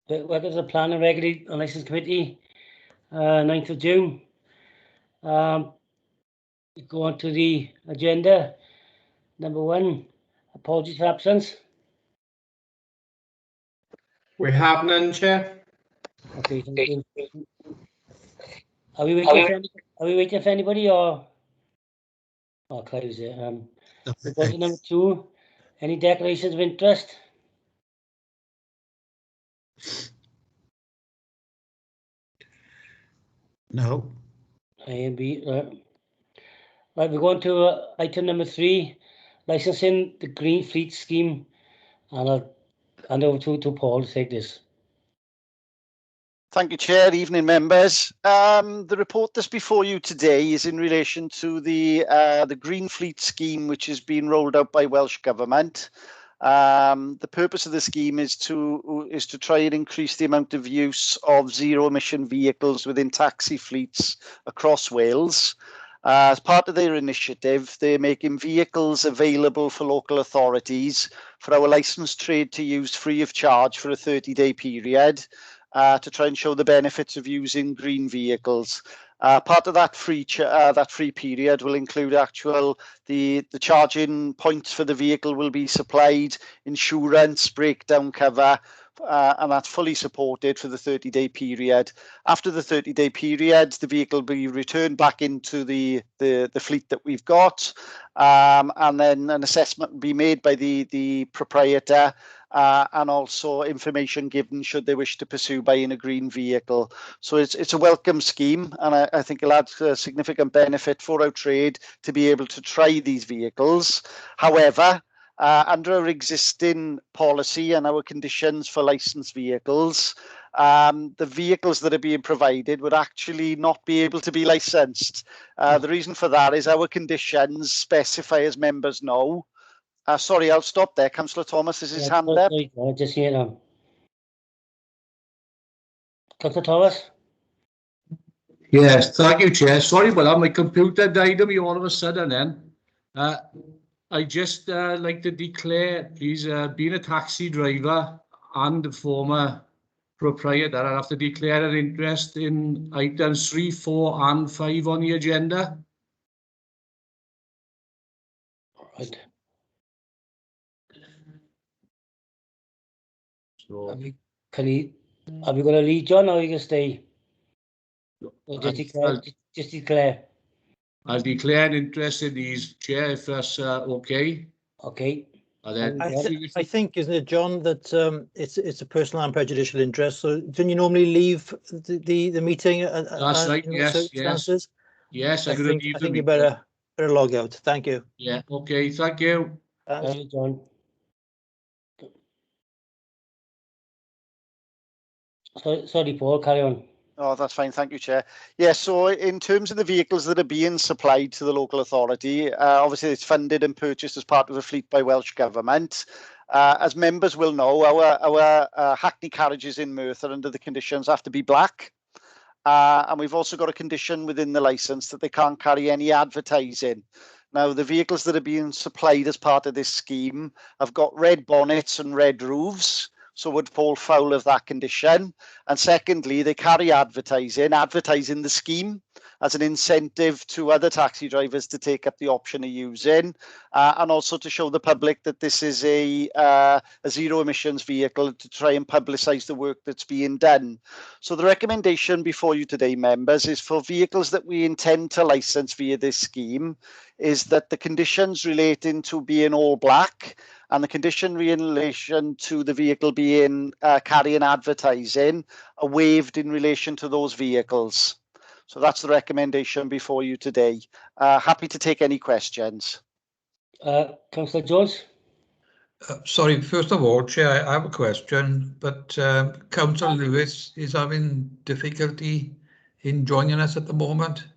Welcome to the Plan and Regulatory and Licence Committee, 9th of June. We go on to the agenda. Number 1, apologies for absence. We have none, Chair. Okay, thank you. Are we waiting for anybody or? Oh, Clive's there. We go to number 2. Any declarations of interest? No. A and B. Right, we're going to item number 3, licensing the Green Fleet Scheme, and I'll hand over to Paul to take this. Thank you, Chair. Evening, members. The report that's before you today is in relation to the Green Fleet Scheme, which has been rolled out by Welsh Government. The purpose of the scheme is to try and increase the amount of use of zero-emission vehicles within taxi fleets across Wales. As part of their initiative, they're making vehicles available for local authorities for our licensed trade to use free of charge for a 30-day period. To try and show the benefits of using green vehicles. Part of that free period will include the charging points for the vehicle will be supplied, insurance, breakdown cover, and that's fully supported for the 30-day period. After the 30-day period, the vehicle will be returned back into the fleet that we've got, and then an assessment will be made by the proprietor, and also information given should they wish to pursue buying a green vehicle. So it's a welcome scheme, and I think it'll add a significant benefit for our trade to be able to try these vehicles. However, under our existing policy and our conditions for licensed vehicles, the vehicles that are being provided would actually not be able to be licensed. The reason for that is our conditions specify, as members know. Sorry, I'll stop there. Councillor Thomas is his hand up. I just see it now. Councillor Thomas? Yes, thank you, Chair. Sorry, well, my computer died on me all of a sudden then. I just like to declare, please, being a taxi driver and a former proprietor, I have to declare an interest in items 3, 4 and 5 on the agenda. Right. So, Are we going to lead, John, or are you going to stay? Or just declare. I'll declare an interest in these, Chair, if that's okay. Okay. I think, isn't it, John, that it's a personal and prejudicial interest. So, don't you normally leave the meeting? That's right. Yes. Yes. I think you better log out. Thank you. Yeah. Okay. Thank you. Thanks, John. Sorry, Paul. Carry on. Oh, that's fine. Thank you, Chair. Yeah, so in terms of the vehicles that are being supplied to the local authority, obviously it's funded and purchased as part of a fleet by Welsh Government. As members will know, our Hackney carriages in Merthyr under the conditions have to be black. And we've also got a condition within the licence that they can't carry any advertising. Now, the vehicles that are being supplied as part of this scheme have got red bonnets and red roofs, so would fall foul of that condition. And secondly, they carry advertising the scheme as an incentive to other taxi drivers to take up the option of using, and also to show the public that this is a zero emissions vehicle, to try and publicise the work that's being done. So the recommendation before you today, members, is for vehicles that we intend to licence via this scheme, is that the conditions relating to being all black and the condition in relation to the vehicle being carrying advertising are waived in relation to those vehicles. So that's the recommendation before you today. Happy to take any questions. Councillor Jones? Sorry, first of all, Chair, I have a question, but Councillor Lewis is having difficulty in joining us at the moment.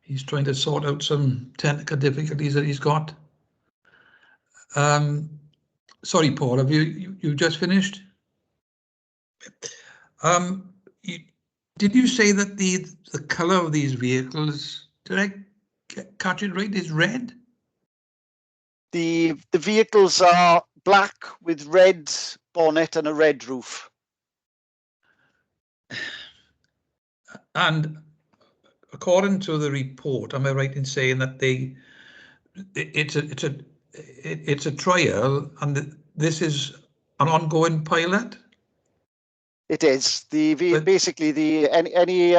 He's trying to sort out some technical difficulties that he's got. Sorry, Paul, have you just finished? Did you say that the colour of these vehicles, did I catch it right, is red? The vehicles are black with red bonnet and a red roof. And according to the report, am I right in saying that it's a trial, and this is an ongoing pilot? It is But- basically any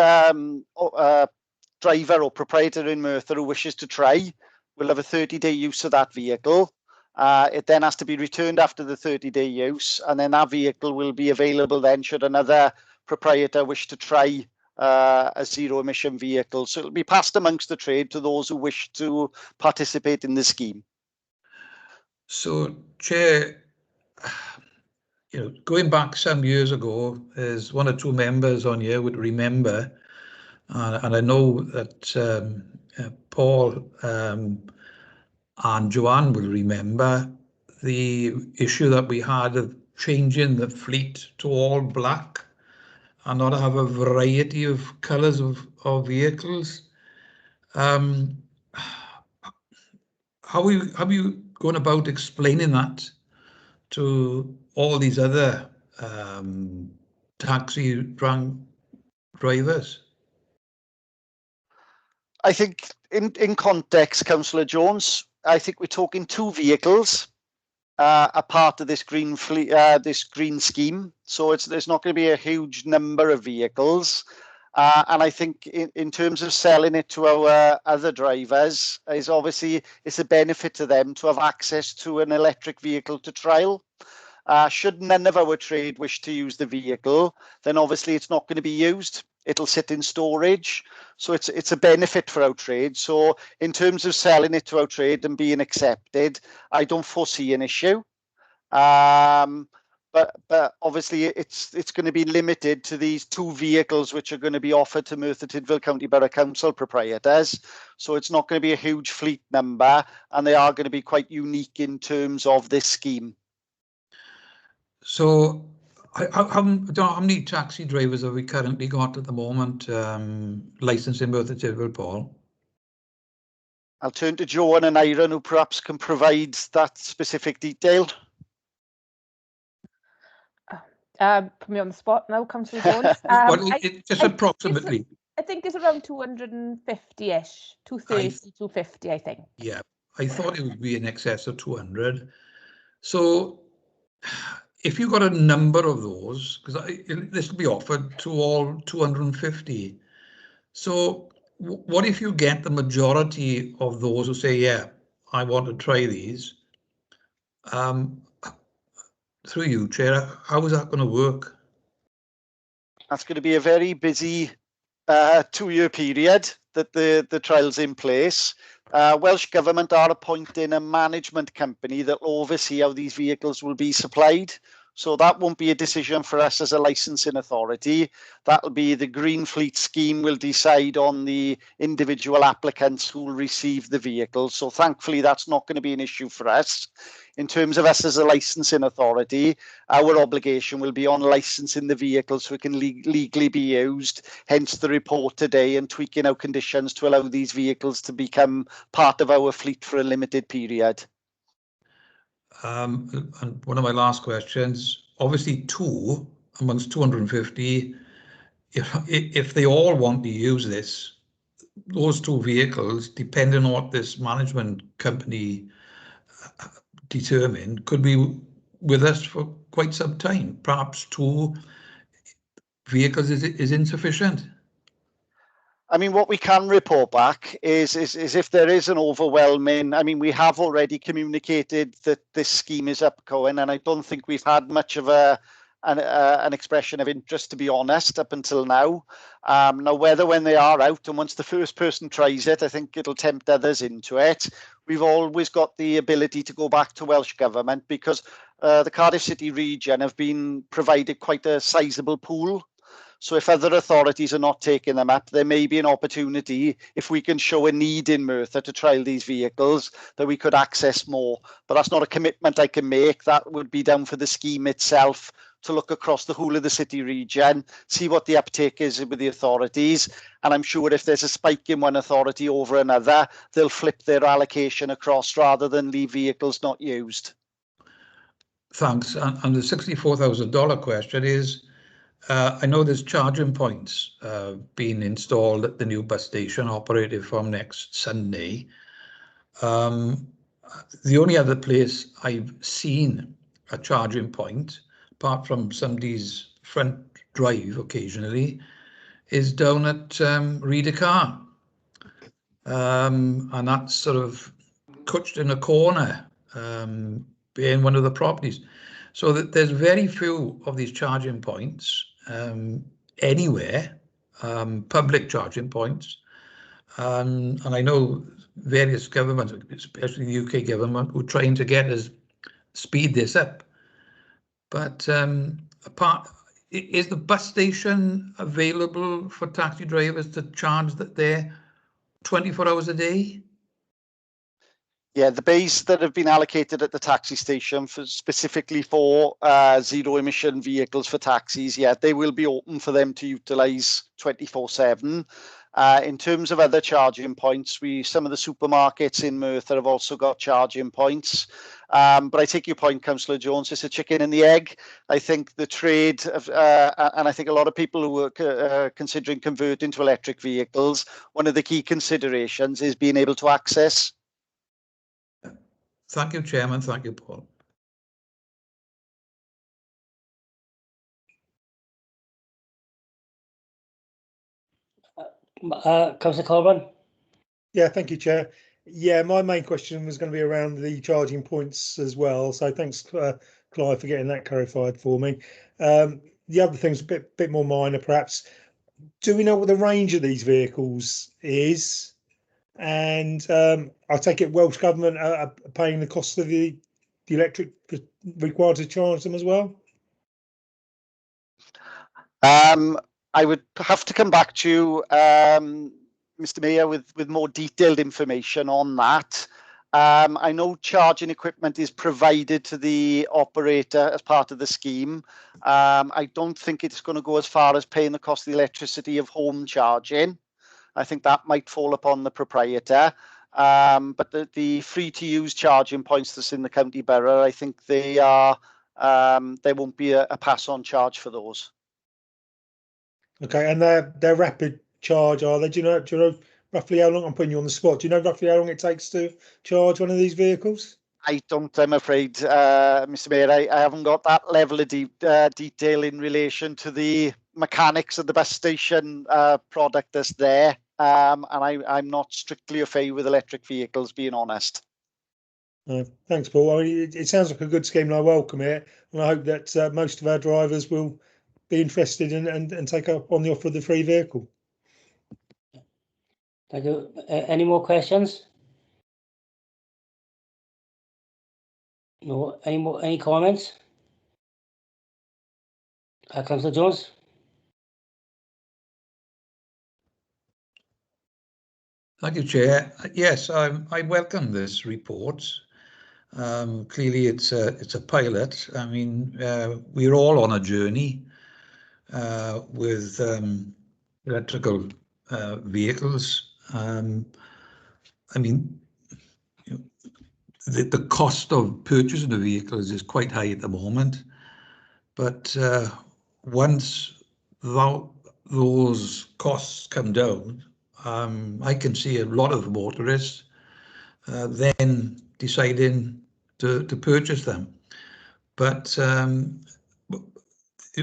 driver or proprietor in Merthyr who wishes to try will have a 30-day use of that vehicle. It then has to be returned after the 30-day use, and then that vehicle will be available then should another proprietor wish to try a zero-emission vehicle. So it'll be passed amongst the trade to those who wish to participate in the scheme. So, Chair, going back some years ago, as one or two members on here would remember, and I know that Paul and Joanne will remember the issue that we had of changing the fleet to all black and not have a variety of colours of vehicles. How are you going about explaining that to all these other taxi drivers? I think in context, Councillor Jones, I think we're talking two vehicles are part of this green fleet, this green scheme. So there's not going to be a huge number of vehicles. And I think in terms of selling it to our other drivers, is obviously it's a benefit to them to have access to an electric vehicle to trial. Should none of our trade wish to use the vehicle, then obviously it's not going to be used. It'll sit in storage. So it's a benefit for our trade. So in terms of selling it to our trade and being accepted, I don't foresee an issue. But obviously it's going to be limited to these two vehicles which are going to be offered to Merthyr Tydfil County Borough Council proprietors. So it's not going to be a huge fleet number, and they are going to be quite unique in terms of this scheme. So how many taxi drivers have we currently got at the moment licensed in Merthyr Tydfil, Paul? I'll turn to Joanne and Iron, who perhaps can provide that specific detail. Put me on the spot now, Councillor Jones. Just approximately. I think it's around 250-ish, 230, 250, I think. Yeah, I thought it would be in excess of 200. So if you got a number of those, because this will be offered to all 250. So what if you get the majority of those who say, yeah, I want to try these? Through you, Chair, how is that going to work? That's going to be a very busy 2-year period that the trial's in place. Welsh Government are appointing a management company that will oversee how these vehicles will be supplied. So that won't be a decision for us as a licensing authority. That'll be the Green Fleet Scheme will decide on the individual applicants who will receive the vehicle. So thankfully, that's not going to be an issue for us. In terms of us as a licensing authority, our obligation will be on licensing the vehicle so it can legally be used, hence the report today and tweaking our conditions to allow these vehicles to become part of our fleet for a limited period. And one of my last questions, obviously 2 amongst 250, if they all want to use this, those 2 vehicles, depending on what this management company determined, could be with us for quite some time. Perhaps 2 vehicles is insufficient. I mean, what we can report back is if there is an overwhelming, I mean, we have already communicated that this scheme is upcoming, and I don't think we've had much of an expression of interest, to be honest, up until now. Now, when they are out and once the first person tries it, I think it'll tempt others into it. We've always got the ability to go back to Welsh Government because the Cardiff City region have been provided quite a sizable pool. So if other authorities are not taking them up, there may be an opportunity, if we can show a need in Merthyr to trial these vehicles, that we could access more. But that's not a commitment I can make. That would be down for the scheme itself to look across the whole of the city region, see what the uptake is with the authorities. And I'm sure if there's a spike in one authority over another, they'll flip their allocation across rather than leave vehicles not used. Thanks. And the $64,000 question is, I know there's charging points being installed at the new bus station operated from next Sunday. The only other place I've seen a charging point, apart from somebody's front drive occasionally, is down at Reader Car. And that's sort of couched in a corner in one of the properties. So that there's very few of these charging points anywhere, public charging points. And I know various governments, especially the UK government, were trying to get us speed this up. But is the bus station available for taxi drivers to charge that there 24 hours a day? Yeah, the bays that have been allocated at the taxi station specifically for zero emission vehicles for taxis, yeah, they will be open for them to utilise 24/7. In terms of other charging points, some of the supermarkets in Merthyr have also got charging points. But I take your point, Councillor Jones, it's a chicken and the egg. I think the trade, and I think a lot of people who are considering converting to electric vehicles, one of the key considerations is being able to access. Thank you, Chairman. Thank you, Paul. Councillor Colburn. Yeah, thank you, Chair. Yeah, my main question was going to be around the charging points as well. So thanks, Clive, for getting that clarified for me. The other thing's a bit more minor, perhaps. Do we know what the range of these vehicles is? And I take it Welsh Government are paying the cost of the electric required to charge them as well? I would have to come back to you, Mr. Mayor, with more detailed information on that. I know charging equipment is provided to the operator as part of the scheme. I don't think it's going to go as far as paying the cost of the electricity of home charging. I think that might fall upon the proprietor. But the free-to-use charging points that's in the county borough, I think they are. There won't be a pass-on charge for those. Okay, and they're rapid charge, are they? Do you know roughly how long? I'm putting you on the spot. Do you know roughly how long it takes to charge one of these vehicles? I don't, I'm afraid, Mr. Mayor. I haven't got that level of detail in relation to the mechanics of the bus station product that's there. And I'm not strictly au fait with electric vehicles, being honest. Thanks, Paul. I mean, it sounds like a good scheme and I welcome it. And I hope that most of our drivers will be interested in and take up on the offer of the free vehicle. Thank you. Any more questions? No. Any comments? Councillor Jones. Thank you, Chair. Yes, I welcome this report. Clearly, it's a pilot. I mean, we're all on a journey with electrical vehicles. I mean, the cost of purchasing the vehicles is quite high at the moment, but once those costs come down, I can see a lot of motorists then deciding to purchase them. But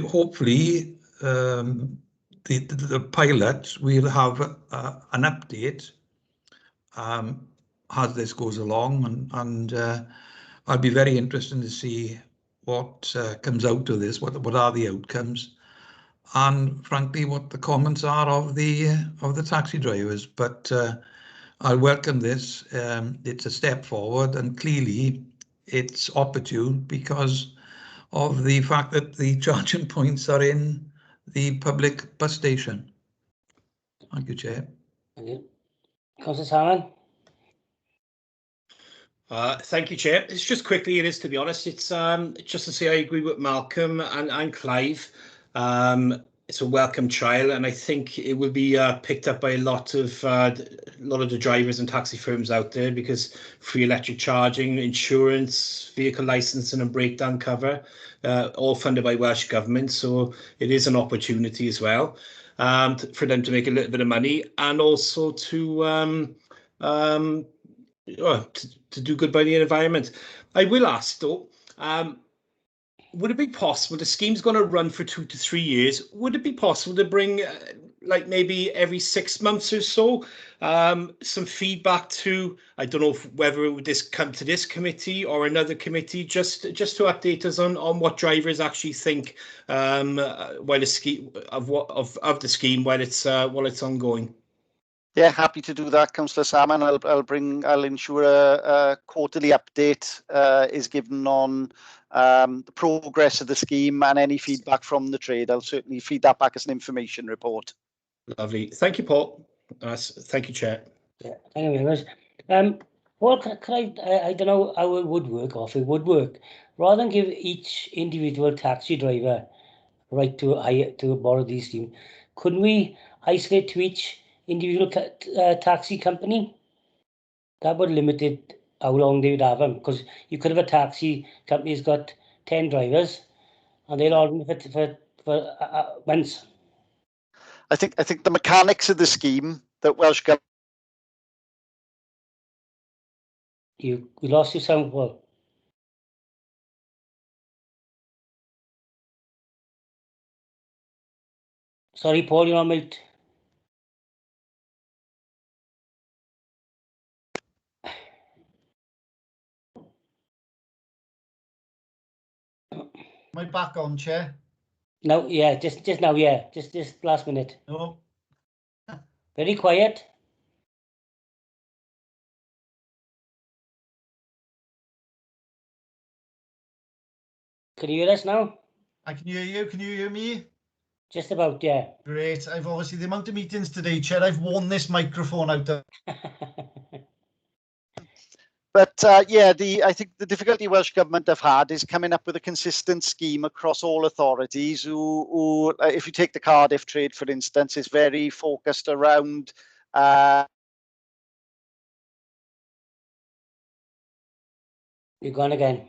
hopefully the pilot will have an update as this goes along, and I'll be very interested to see what comes out of this, what are the outcomes, and frankly what the comments are of the taxi drivers. But I welcome this. It's a step forward, and clearly it's opportune because of the fact that the charging points are in the public bus station. Thank you, Chair. Thank you. Councillor Salmon. Thank you, Chair. It's just quickly, it is, to be honest. It's just to say I agree with Malcolm and Clive. it's a welcome trial, and I think it will be picked up by a lot of the drivers and taxi firms out there, because free electric charging, insurance, vehicle licensing and breakdown cover, all funded by Welsh Government. So it is an opportunity as well for them to make a little bit of money, and also to do good by the environment. I will ask though, would it be possible, the scheme's going to run for 2 to 3 years, would it be possible to bring like maybe every 6 months or so some feedback to, I don't know whether it would come to this committee or another committee, just to update us on what drivers actually think while the scheme of the scheme while it's ongoing. Yeah, happy to do that, Councillor Salmon. I'll ensure a quarterly update is given on the progress of the scheme and any feedback from the trade. I'll certainly feed that back as an information report. Lovely. Thank you, Paul. Thank you, Chair. Yeah, thank you very much. Paul, can I don't know how it would work, or if it would work, rather than give each individual taxi driver right to borrow these scheme, couldn't we isolate to each individual taxi company? That would limit it how long they would have them, because you could have a taxi company has got 10 drivers and they'll all be for months. I think the mechanics of the scheme that Welsh Government. You lost your sound, Paul. Sorry, Paul, you're on mute. Am I back on, Chair? No, yeah, just now, yeah, just last minute. No. Very quiet. Can you hear us now? I can hear you. Can you hear me? Just about, yeah. Great. I've obviously the amount of meetings today, Chair. I've worn this microphone out of. But yeah, I think the difficulty Welsh Government have had is coming up with a consistent scheme across all authorities who if you take the Cardiff trade, for instance, is very focused around You're gone again.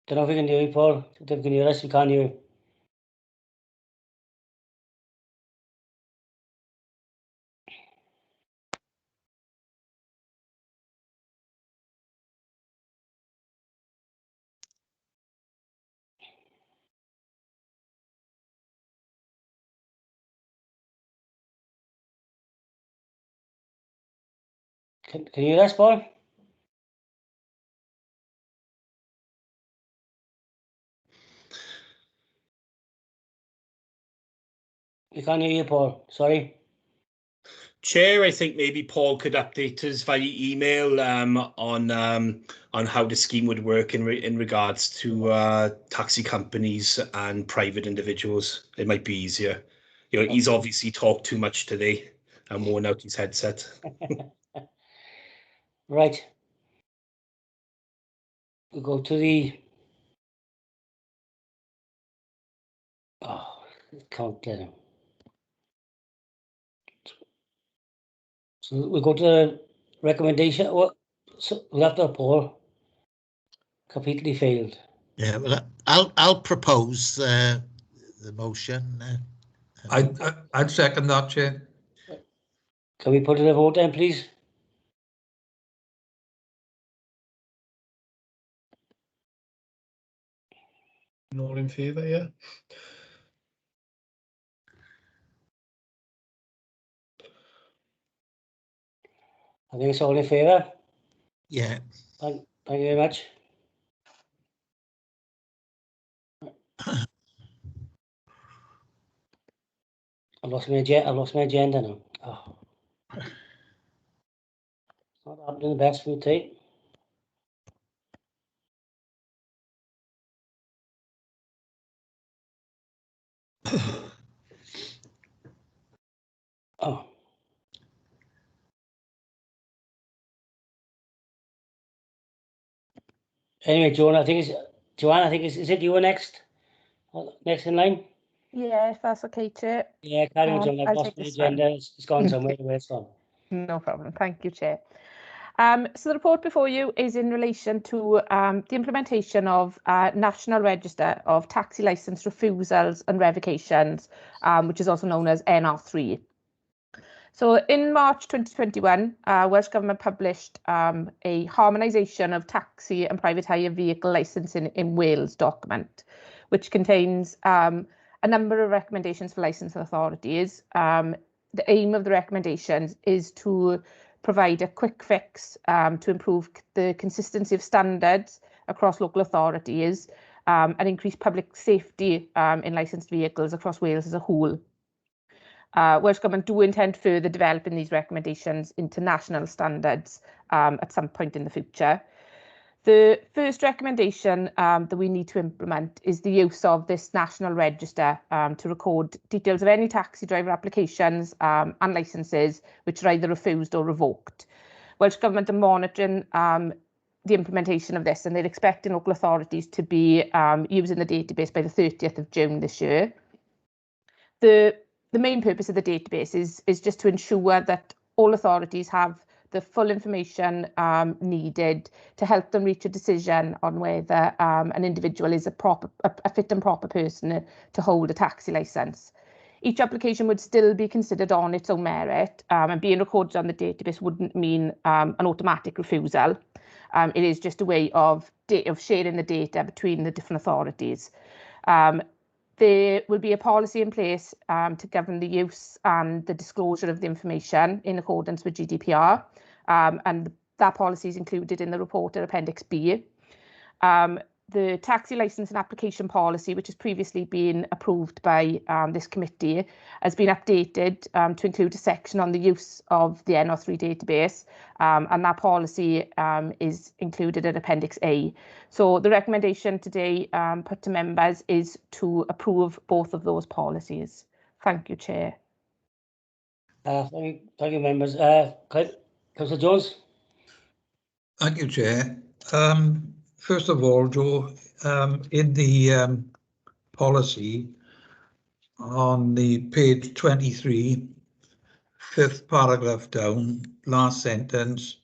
Don't know if we can hear you, Paul. If you can hear us, we can't hear you. Can you hear us, Paul? We can't hear you, Paul. Sorry. Chair, I think maybe Paul could update us via email on how the scheme would work in regards to taxi companies and private individuals. It might be easier. You know, he's obviously talked too much today and worn out his headset. Right. We go to the. Oh, can't get him. So we go to the recommendation. What? So we have to Paul. Completely failed. Yeah, well, I'll propose the motion. I'd second that, Chair. Can we put it to a vote then, please? All in favour, yeah. I think it's all in favour. Yeah. Thank you very much. I've lost my agenda now. Oh. It's not happening the best for me, Tate. Oh. Anyway, Joanne, I think is it you were next? Next in line? Yeah, if that's okay, Chair. Yeah, carry on, John. I've I'll lost take the this one. agenda. It's gone somewhere. Where it's gone. No problem. Thank you, Chair. So the report before you is in relation to the implementation of National Register of Taxi Licence Refusals and Revocations, which is also known as NR3. So in March 2021, Welsh Government published a harmonisation of taxi and private hire vehicle licensing in Wales document, which contains a number of recommendations for licensing authorities. The aim of the recommendations is to provide a quick fix to improve the consistency of standards across local authorities and increase public safety in licensed vehicles across Wales as a whole. Welsh Government do intend further developing these recommendations into national standards at some point in the future. The first recommendation that we need to implement is the use of this national register to record details of any taxi driver applications and licences which are either refused or revoked. Welsh Government are monitoring the implementation of this, and they're expecting local authorities to be using the database by the 30th of June this year. The main purpose of the database is just to ensure that all authorities have the full information needed to help them reach a decision on whether an individual is a fit and proper person to hold a taxi licence. Each application would still be considered on its own merit, and being recorded on the database wouldn't mean an automatic refusal. It is just a way of sharing the data between the different authorities. There will be a policy in place to govern the use and the disclosure of the information in accordance with GDPR, and that policy is included in the report at Appendix B. The taxi licence and application policy, which has previously been approved by this committee, has been updated to include a section on the use of the NR3 database, and that policy is included in Appendix A. So the recommendation today put to members is to approve both of those policies. Thank you, Chair. Thank you, members. Councillor Jones. Thank you, Chair. First of all, Joe, in the policy on the page 23, fifth paragraph down, last sentence,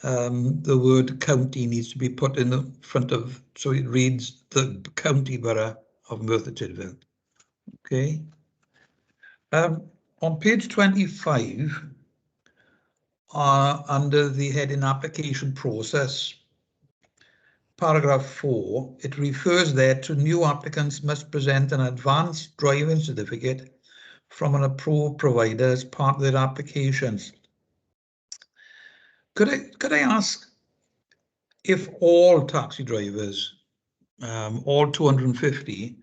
the word county needs to be put in the front of, so it reads the county borough of Merthyr Tydfil. Okay. On page 25, under the heading application process, paragraph 4, it refers there to new applicants must present an advanced driving certificate from an approved provider as part of their applications. Could I ask if all taxi drivers, all 250,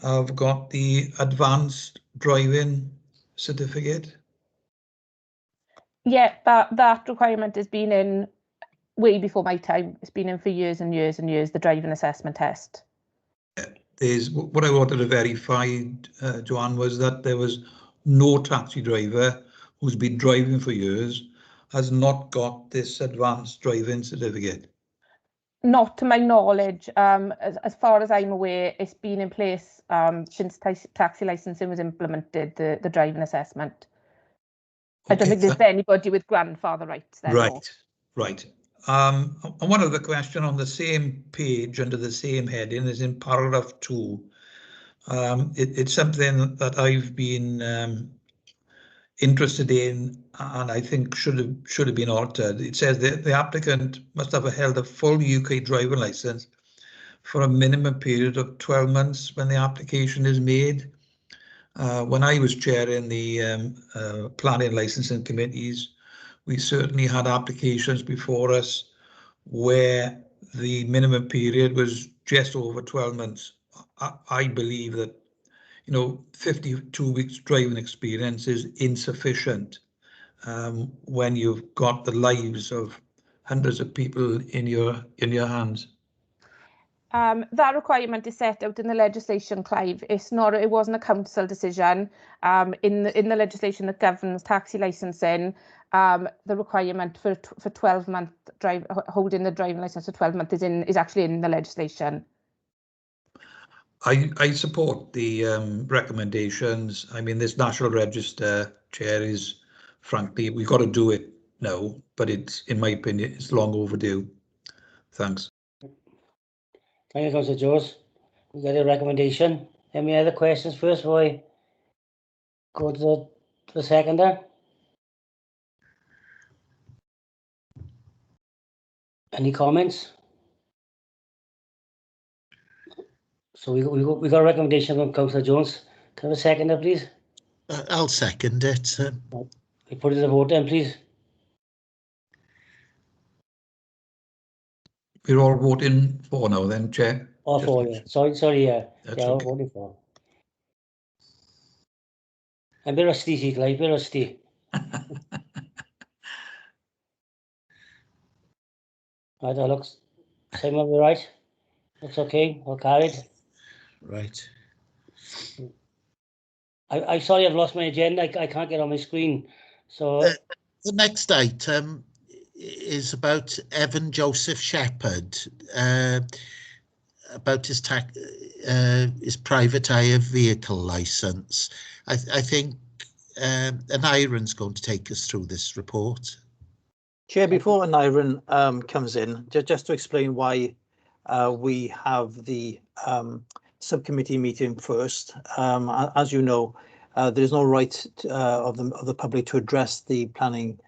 have got the advanced driving certificate? Yeah, that requirement has been in way before my time. It's been in for years and years and years, the driving assessment test. There's what I wanted to verify, Joanne, was that there was no taxi driver who's been driving for years has not got this advanced driving certificate. Not to my knowledge. As far as I'm aware, it's been in place since taxi licensing was implemented, the driving assessment. Okay, I don't think there's anybody with grandfather rights there. Right, no. Right. And one other question on the same page under the same heading is in paragraph 2. It's something that I've been interested in, and I think should have been altered. It says that the applicant must have held a full UK driving licence for a minimum period of 12 months when the application is made. When I was chairing the planning licensing committees, we certainly had applications before us where the minimum period was just over 12 months. I believe that, 52 weeks driving experience is insufficient when you've got the lives of hundreds of people in your hands. That requirement is set out in the legislation, Clive. It wasn't a council decision. In the legislation that governs taxi licensing, the requirement for 12-month holding the driving license for 12 months is actually in the legislation. I support the recommendations. I mean, this National Register, Chair, is frankly, we've got to do it now, but it's, in my opinion, it's long overdue. Thanks. Thank you, Councillor Jones. We got a recommendation. Any other questions first before I go to the seconder? Any comments? So we got a recommendation from Councillor Jones. Can I have a seconder, please? I'll second it. We put it to the vote then, please. We're all voting for now then, Chair. All for, yeah. Sorry, yeah. That's Yeah, okay. all voting for. I'm a bit rusty, Clive, a bit rusty. Right, that looks same on the right. Looks okay, all carried. Right. I'm sorry, I've lost my agenda. I can't get on my screen. So The next item is about Evan Joseph Shepherd, about his private hire vehicle licence. I think Aneirin's going to take us through this report. Chair, before Aneirin comes in, just to explain why we have the subcommittee meeting first. As you know, there is no right of the public to address the planning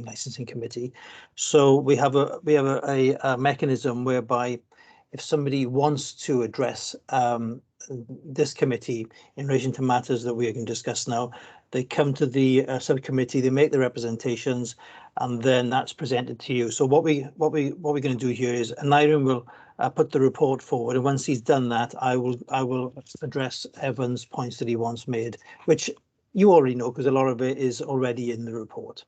licensing committee. So we have a mechanism whereby if somebody wants to address this committee in relation to matters that we are going to discuss now, they come to the subcommittee, they make the representations, and then that's presented to you. So what we're going to do here is Aneirin will put the report forward, and once he's done that, I will address Evan's points that he wants made, which you already know because a lot of it is already in the report.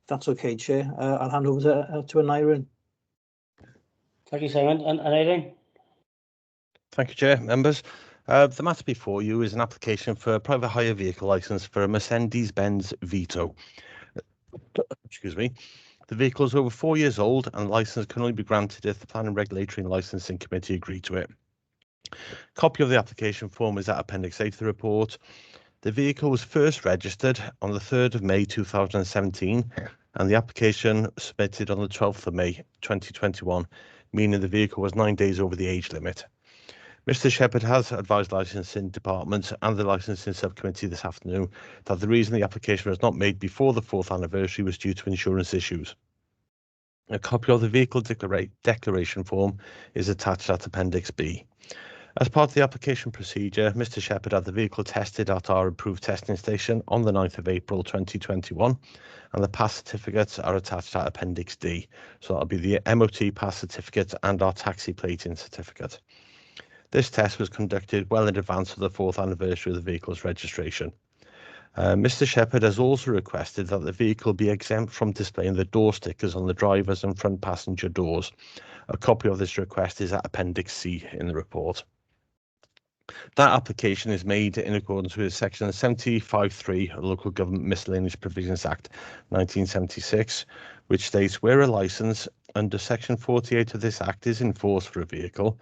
If that's okay, Chair. I'll hand over to Aneirin. thank you, Simon. And Aneirin? Thank you, Chair. Members. The matter before you is an application for a private hire vehicle licence for a Mercedes-Benz Vito. Excuse me. The vehicle is over 4 years old and the licence can only be granted if the Planning, Regulatory and Licensing Committee agree to it. Copy of the application form is at Appendix A to the report. The vehicle was first registered on the 3rd of May 2017 and the application submitted on the 12th of May 2021, meaning the vehicle was 9 days over the age limit. Mr. Shepherd has advised licensing department and the licensing subcommittee this afternoon that the reason the application was not made before the 4th anniversary was due to insurance issues. A copy of the vehicle declaration form is attached at Appendix B. As part of the application procedure, Mr. Shepherd had the vehicle tested at our approved testing station on the 9th of April 2021, and the pass certificates are attached at Appendix D. So that'll be the MOT pass certificate and our taxi plating certificate. This test was conducted well in advance of the 4th anniversary of the vehicle's registration. Mr. Shepherd has also requested that the vehicle be exempt from displaying the door stickers on the driver's and front passenger doors. A copy of this request is at Appendix C in the report. That application is made in accordance with Section 75(3) of the Local Government Miscellaneous Provisions Act 1976, which states where a licence under Section 48 of this Act is enforced for a vehicle,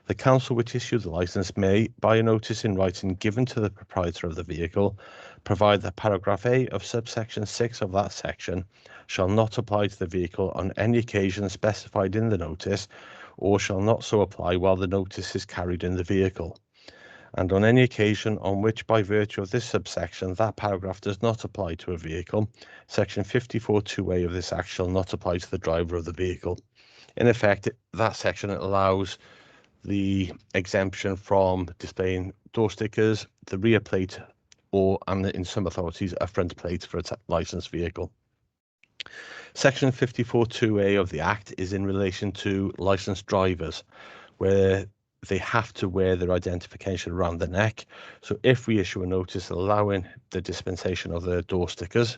the council which issued the licence may, by a notice in writing given to the proprietor of the vehicle, provide that paragraph A of subsection 6 of that section shall not apply to the vehicle on any occasion specified in the notice, or shall not so apply while the notice is carried in the vehicle. And on any occasion on which, by virtue of this subsection, that paragraph does not apply to a vehicle, Section 54(2)(a) of this Act shall not apply to the driver of the vehicle. In effect, that section allows the exemption from displaying door stickers, the rear plate, or, and in some authorities, a front plate for a licensed vehicle. Section 54(2)(a) of the Act is in relation to licensed drivers, where they have to wear their identification around the neck. So if we issue a notice allowing the dispensation of the door stickers,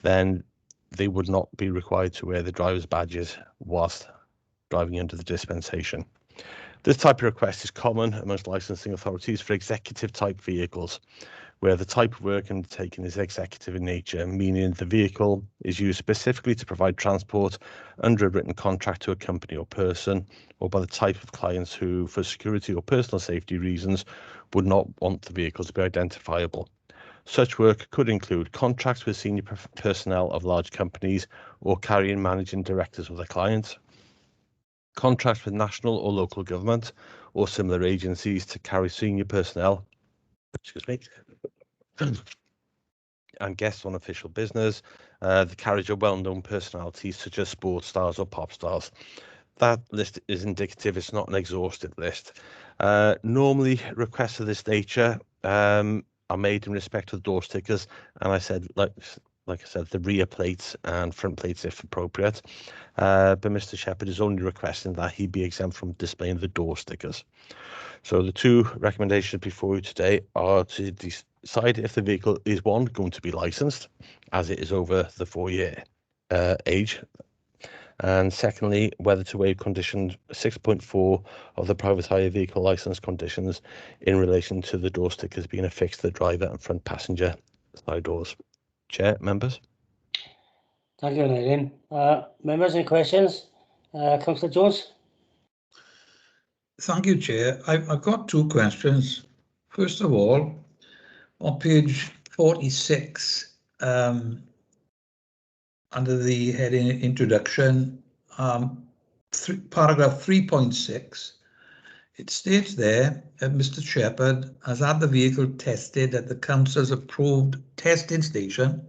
then they would not be required to wear the driver's badges whilst driving under the dispensation. This type of request is common amongst licensing authorities for executive type vehicles, where the type of work undertaken is executive in nature, meaning the vehicle is used specifically to provide transport under a written contract to a company or person, or by the type of clients who, for security or personal safety reasons, would not want the vehicle to be identifiable. Such work could include contracts with senior personnel of large companies or carrying managing directors of their clients, contracts with national or local government or similar agencies to carry senior personnel, and guests on official business, the carriage of well-known personalities such as sports stars or pop stars. That list is indicative, it's not an exhaustive list. Normally, requests of this nature are made in respect of door stickers, and I said, like I said, the rear plates and front plates if appropriate. But Mr. Shepherd is only requesting that he be exempt from displaying the door stickers. So the two recommendations before you today are to decide if the vehicle is, one, going to be licensed, as it is over the 4-year age, and secondly, whether to waive condition 6.4 of the private hire vehicle licence conditions in relation to the door stickers being affixed to the driver and front passenger side doors. Chair, members. Thank you, Nigel. Members, any questions? Councillor Jones? Thank you, Chair. I've got two questions. First of all, on page 46, under the heading introduction, paragraph 3.6, it states there that Mr. Shepherd has had the vehicle tested at the council's approved testing station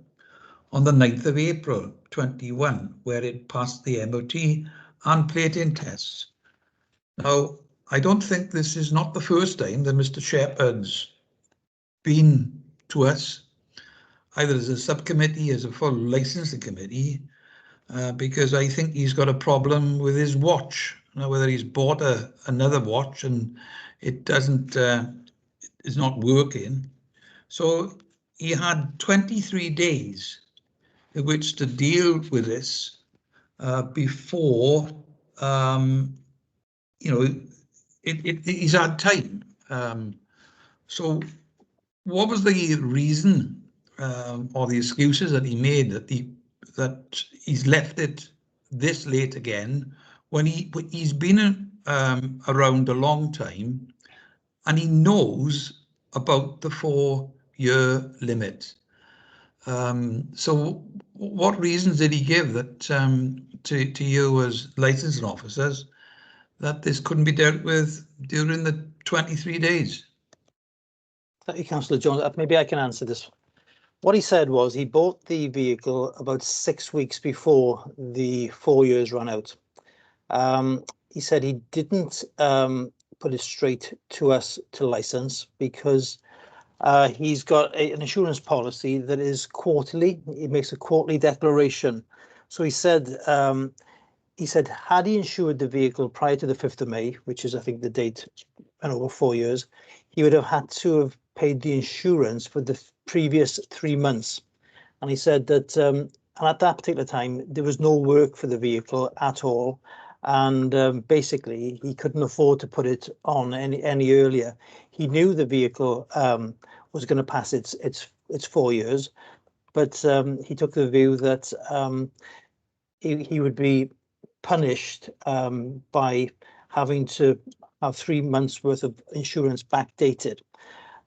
on the 9th of April 21, where it passed the MOT and plating tests. Now, I don't think this is not the first time that Mr. Shepherd's been to us, either as a subcommittee, as a full licensing committee, because I think he's got a problem with his watch. Now, whether he's bought another watch and it doesn't, is not working. So he had 23 days in which to deal with this before, you know, he's had time. So what was the reason or the excuses that he made that he's left it this late again when he's been around a long time and he knows about the 4-year limit? So what reasons did he give that to you as licensing officers that this couldn't be dealt with during the 23 days? Thank you, Councillor Jones. Maybe I can answer this. What he said was he bought the vehicle about 6 weeks before the 4 years ran out. He said he didn't put it straight to us to license because he's got an insurance policy that is quarterly. It makes a quarterly declaration. So he said had he insured the vehicle prior to the 5th of May, which is I think the date and over 4 years, he would have had to have paid the insurance for the previous 3 months. And he said that at that particular time, there was no work for the vehicle at all. And basically, he couldn't afford to put it on any earlier. He knew the vehicle was going to pass its 4 years, but he took the view that he would be punished by having to have 3 months worth of insurance backdated.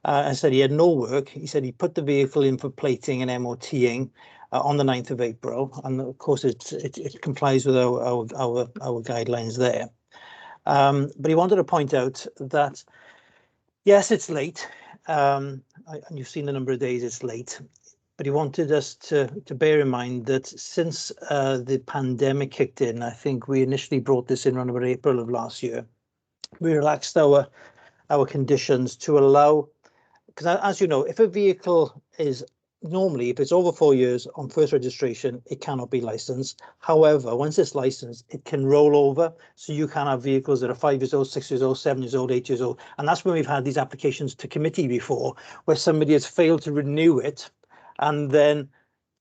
I said he had no work. He said he put the vehicle in for plating and MOTing on the 9th of April, and of course it complies with our guidelines there. But he wanted to point out that yes, it's late, and you've seen the number of days it's late. But he wanted us to bear in mind that since the pandemic kicked in, I think we initially brought this in around about April of last year. We relaxed our conditions to allow, because as you know, if a vehicle is normally, if it's over 4 years on first registration, it cannot be licensed. However, once it's licensed, it can roll over. So you can have vehicles that are 5 years old, 6 years old, 7 years old, 8 years old. And that's when we've had these applications to committee before, where somebody has failed to renew it. And then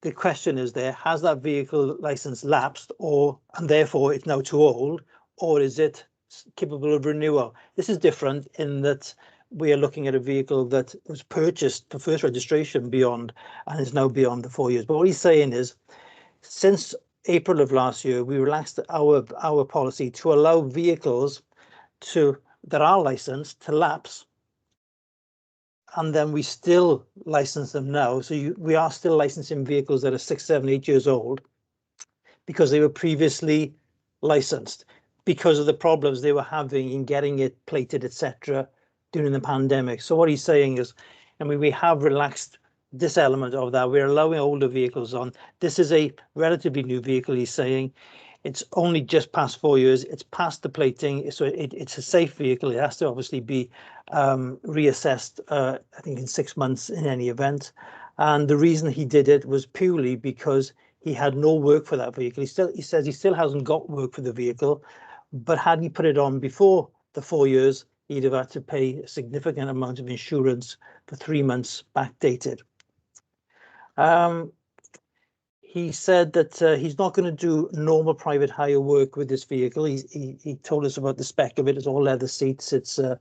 the question is there, has that vehicle license lapsed and therefore it's now too old, or is it capable of renewal? This is different in that we are looking at a vehicle that was purchased for first registration beyond and is now beyond the 4 years. But what he's saying is, since April of last year, we relaxed our policy to allow vehicles that are licensed to lapse, and then we still license them now. So we are still licensing vehicles that are 6, 7, 8 years old because they were previously licensed because of the problems they were having in getting it plated, etc., during the pandemic. So what he's saying is, I mean, we have relaxed this element of that. We're allowing older vehicles on. This is a relatively new vehicle, he's saying. It's only just past 4 years. It's past the plating, so it's a safe vehicle. It has to obviously be reassessed, I think, in 6 months in any event. And the reason he did it was purely because he had no work for that vehicle. He says he still hasn't got work for the vehicle, but had he put it on before the 4 years, he'd have had to pay a significant amount of insurance for 3 months backdated. He said that he's not going to do normal private hire work with this vehicle. He told us about the spec of it. It's all leather seats. It's a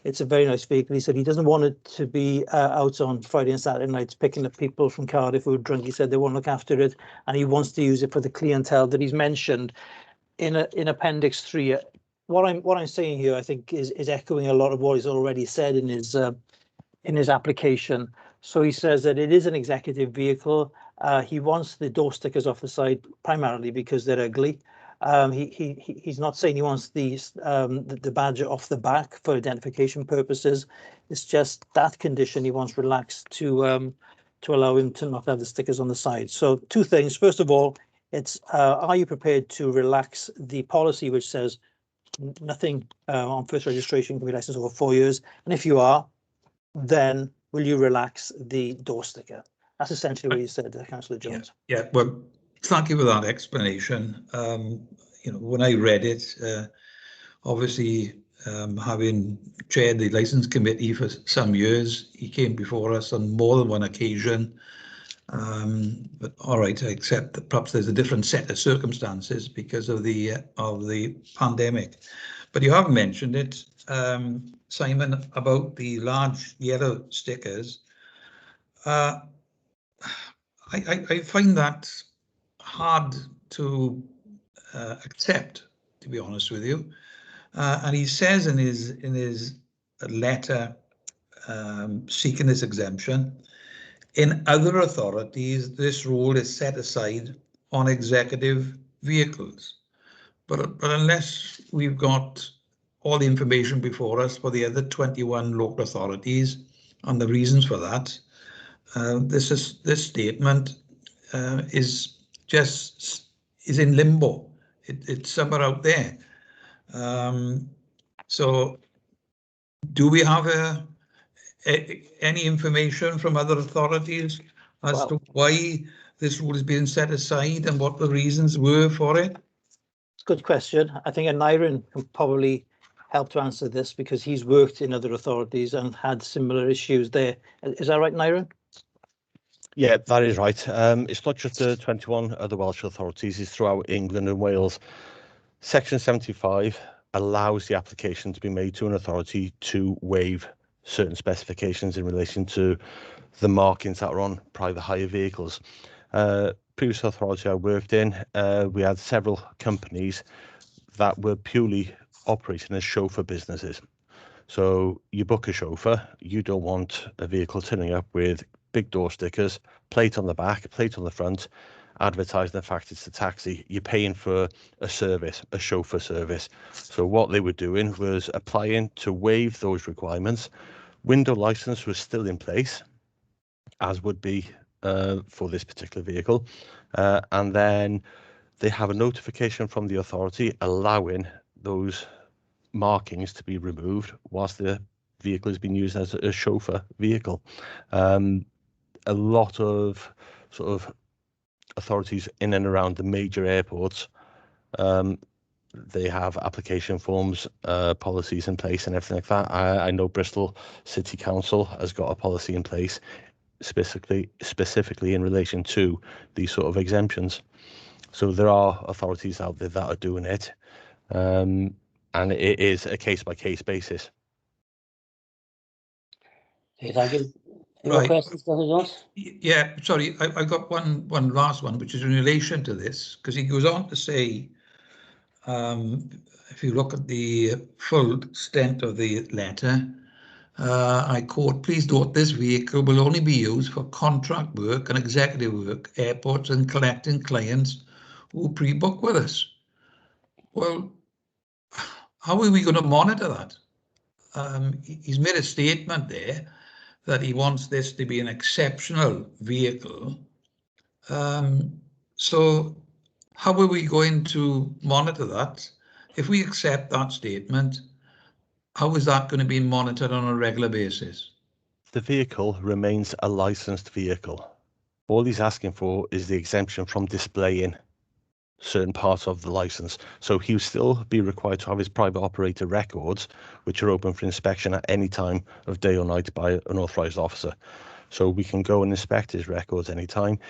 very nice vehicle. He said he doesn't want it to be out on Friday and Saturday nights picking up people from Cardiff who are drunk. He said they won't look after it, and he wants to use it for the clientele that he's mentioned in Appendix 3. What I'm saying here, I think, is echoing a lot of what he's already said in his application. So he says that it is an executive vehicle. He wants the door stickers off the side primarily because they're ugly. He's not saying he wants the badge off the back for identification purposes. It's just that condition he wants relaxed to allow him to not have the stickers on the side. So two things. First of all, it's are you prepared to relax the policy which says nothing on first registration can be licensed over 4 years? And if you are, then will you relax the door sticker? That's essentially what you said, Councillor Jones. Yeah, well, thank you for that explanation. You know, when I read it, obviously, having chaired the licence committee for some years, he came before us on more than one occasion. But all right, I accept that perhaps there's a different set of circumstances because of the pandemic. But you have mentioned it, Simon, about the large yellow stickers. I find that hard to accept, to be honest with you. And he says in his letter seeking this exemption, in other authorities, this rule is set aside on executive vehicles. But unless we've got all the information before us for the other 21 local authorities and the reasons for that, this statement is in limbo. It's somewhere out there. So, do we have any information from other authorities as to why this rule is being set aside and what the reasons were for it? Good question. I think Aneurin can probably help to answer this because he's worked in other authorities and had similar issues there. Is that right, Aneurin? Yeah, that is right. It's not just the 21 other Welsh authorities, it's throughout England and Wales. Section 75 allows the application to be made to an authority to waive certain specifications in relation to the markings that are on private hire vehicles. Previous authority I worked in, we had several companies that were purely operating as chauffeur businesses. So you book a chauffeur, you don't want a vehicle turning up with big door stickers, plate on the back, plate on the front, advertising the fact it's a taxi. You're paying for a service, a chauffeur service. So what they were doing was applying to waive those requirements. Window license was still in place, as would be for this particular vehicle. And then they have a notification from the authority allowing those markings to be removed whilst the vehicle is being used as a chauffeur vehicle. A lot of sort of authorities in and around the major airports, they have application forms, policies in place and everything like that. I know Bristol City Council has got a policy in place specifically in relation to these sort of exemptions. So there are authorities out there that are doing it, and it is a case-by-case basis. Okay, thank you. Any more Right. questions, Councillor Jones? Yeah, sorry, I got one last one, which is in relation to this, because he goes on to say, if you look at the full extent of the letter, I quote, please note this vehicle will only be used for contract work and executive work, airports and collecting clients who pre-book with us. Well, how are we going to monitor that? He's made a statement there that he wants this to be an exceptional vehicle. So how are we going to monitor that? If we accept that statement, how is that going to be monitored on a regular basis? The vehicle remains a licensed vehicle. All he's asking for is the exemption from displaying certain parts of the license. So he'll still be required to have his private operator records, which are open for inspection at any time of day or night by an authorised officer. So we can go and inspect his records anytime.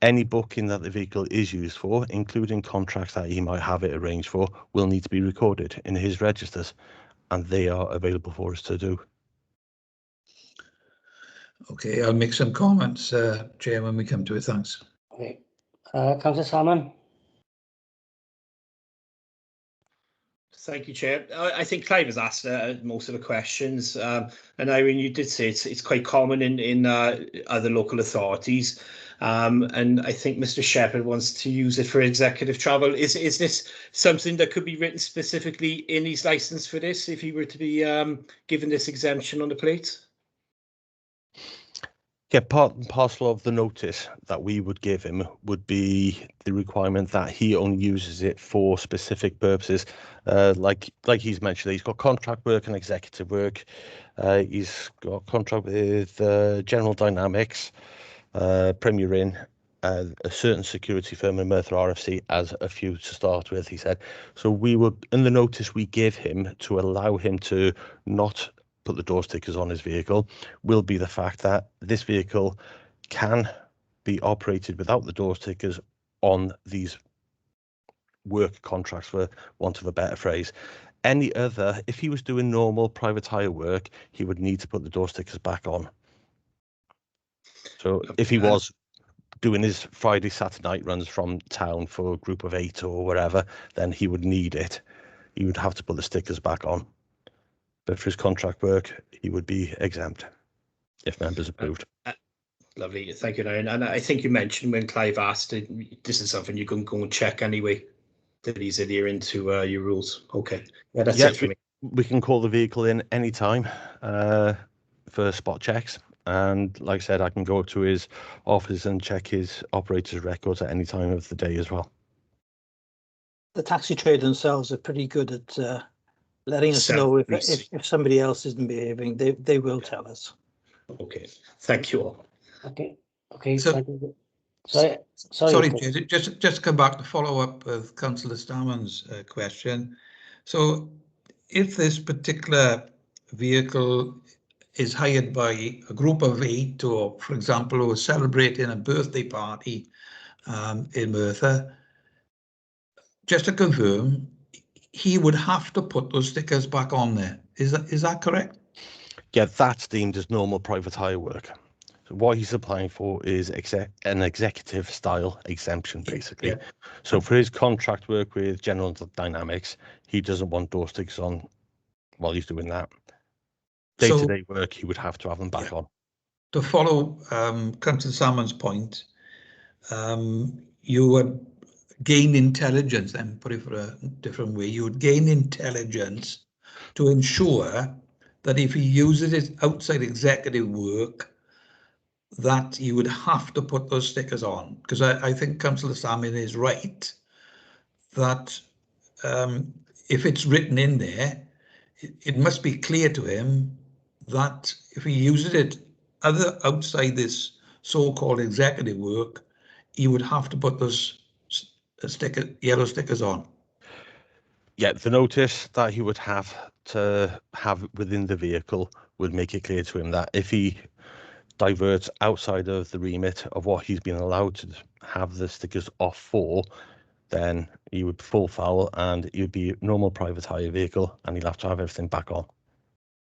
Any booking that the vehicle is used for, including contracts that he might have it arranged for, will need to be recorded in his registers, and they are available for us to do. Okay, I'll make some comments, Chair, when we come to it. Thanks. Okay. Councillor Salmon? Thank you, Chair. I think Clive has asked most of the questions, and Irene, you did say it's quite common in other local authorities, and I think Mr. Shepherd wants to use it for executive travel. Is this something that could be written specifically in his licence for this, if he were to be given this exemption on the plate? Yeah, part and parcel of the notice that we would give him would be the requirement that he only uses it for specific purposes. Like he's mentioned, he's got contract work and executive work. He's got contract with General Dynamics, Premier Inn, a certain security firm in Merthyr RFC as a few to start with, he said. So we would, in the notice we give him to allow him to not put the door stickers on his vehicle, will be the fact that this vehicle can be operated without the door stickers on these work contracts, for want of a better phrase. Any other, if he was doing normal private hire work, he would need to put the door stickers back on. So if he was doing his Friday, Saturday night runs from town for a group of 8 or whatever, then he would need it. He would have to put the stickers back on. But for his contract work, he would be exempt if members approved. Lovely, thank you, Aaron. And I think you mentioned when Clive asked, this is something you can go and check anyway, that he's adhering to your rules. Okay, yeah, that's it for me. We can call the vehicle in anytime for spot checks. And like I said, I can go to his office and check his operator's records at any time of the day as well. The taxi trade themselves are pretty good at letting us know if somebody else isn't behaving. They will tell us. Okay, thank you all. Okay. So, sorry, just come back to follow up with Councillor Stammen's question. So if this particular vehicle is hired by a group of 8, or for example, who are celebrating a birthday party in Merthyr, just to confirm, he would have to put those stickers back on there. Is that correct? Yeah, that's deemed as normal private hire work. So what he's applying for is an executive style exemption, basically. Yeah. So for his contract work with General Dynamics, he doesn't want door stickers on while he's doing that. Day-to-day work, he would have to have them back on. To follow Councillor Salmon's point, you would gain intelligence, and put it for a different way, you would gain intelligence to ensure that if he uses it outside executive work, that you would have to put those stickers on. Because I think Councillor Salmon is right that if it's written in there, it must be clear to him that if he uses it outside this so-called executive work, he would have to put those yellow stickers on. Yeah, the notice that he would have to have within the vehicle would make it clear to him that if he diverts outside of the remit of what he's been allowed to have the stickers off for, then he would fall foul and he would be a normal private hire vehicle and he'll have to have everything back on.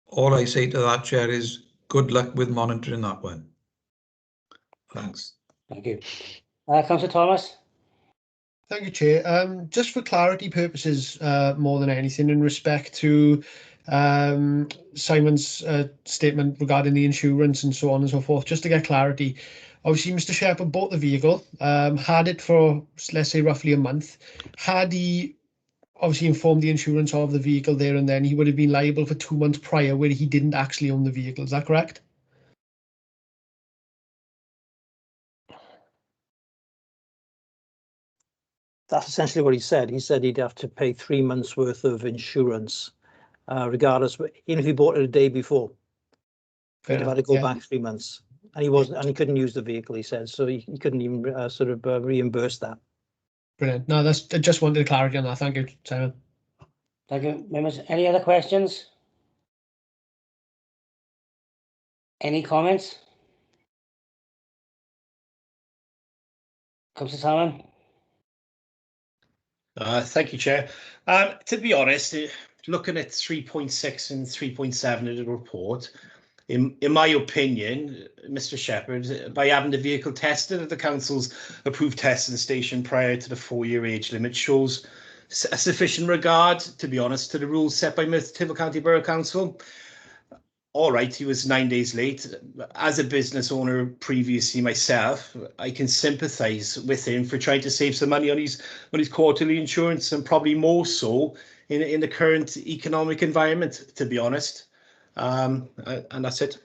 All I say to that, Chair, is good luck with monitoring that one. Thanks. Thank you. Councillor Thomas? Thank you, Chair. Just for clarity purposes, more than anything, in respect to Simon's statement regarding the insurance and so on and so forth, just to get clarity. Obviously, Mr. Shepherd bought the vehicle, had it for, let's say, roughly a month. Had he obviously informed the insurance of the vehicle there and then, he would have been liable for 2 months prior where he didn't actually own the vehicle. Is that correct? That's essentially what he said. He said he'd have to pay 3 months worth of insurance, regardless, even if he bought it a day before. He'd have had to go back 3 months. And he wasn't, and he couldn't use the vehicle, he said, so he couldn't even reimburse that. Brilliant. No, I just wanted clarity on that. Thank you, Simon. Thank you, members. Any other questions? Any comments? Councillor Salmon? Thank you, Chair. To be honest, looking at 3.6 and 3.7 of the report, in my opinion, Mr. Shepherd, by having the vehicle tested at the council's approved testing station prior to the 4-year age limit shows a sufficient regard, to be honest, to the rules set by Tyrrell County Borough Council. All right, he was 9 days late. As a business owner previously myself, I can sympathise with him for trying to save some money on his quarterly insurance, and probably more so in the current economic environment, to be honest. And that's it.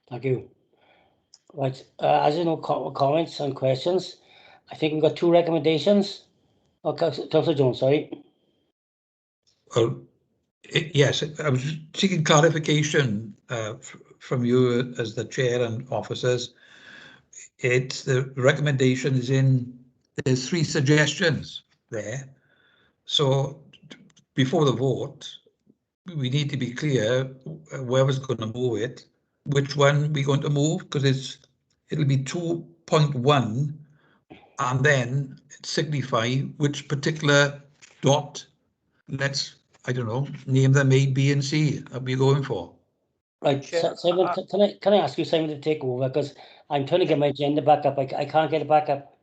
Thank you. Right, as you know, comments and questions, I think we've got 2 recommendations. Oh, Councillor Jones, sorry. Well, yes, I was seeking clarification from you as the chair and officers. It's the recommendations there's 3 suggestions there. So before the vote, we need to be clear where we're going to move it, which one we're going to move, because it'll be 2.1, and then signify which particular dot, I don't know, name them A, B, and C are we going for. Right, Simon, can I ask you, Simon, to take over, because I'm trying to get my agenda back up. I can't get it back up.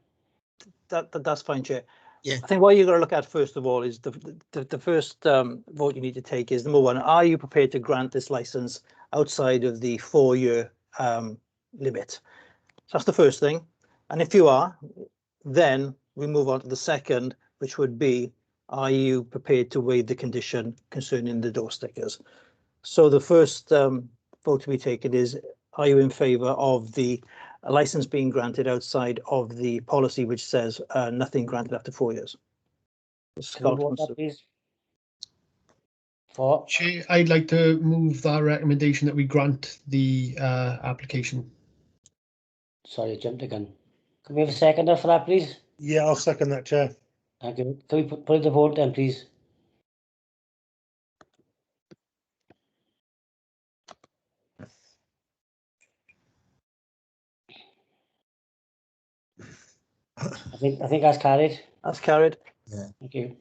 That's fine, Chair. Yeah. I think what you've got to look at first of all is the first vote you need to take is number 1. Are you prepared to grant this license outside of the 4-year limit? So that's the first thing. And if you are, then we move on to the second, which would be, are you prepared to waive the condition concerning the door stickers? So the first vote to be taken is, are you in favour of the license being granted outside of the policy which says nothing granted after 4 years? Scott wants to. Please. For. Chair, I'd like to move that recommendation that we grant the application. Sorry, I jumped again. Can we have a seconder for that, please? Yeah, I'll second that, Chair. Thank you. Can we put the vote then, please? I think that's carried. That's carried. Yeah. Thank you.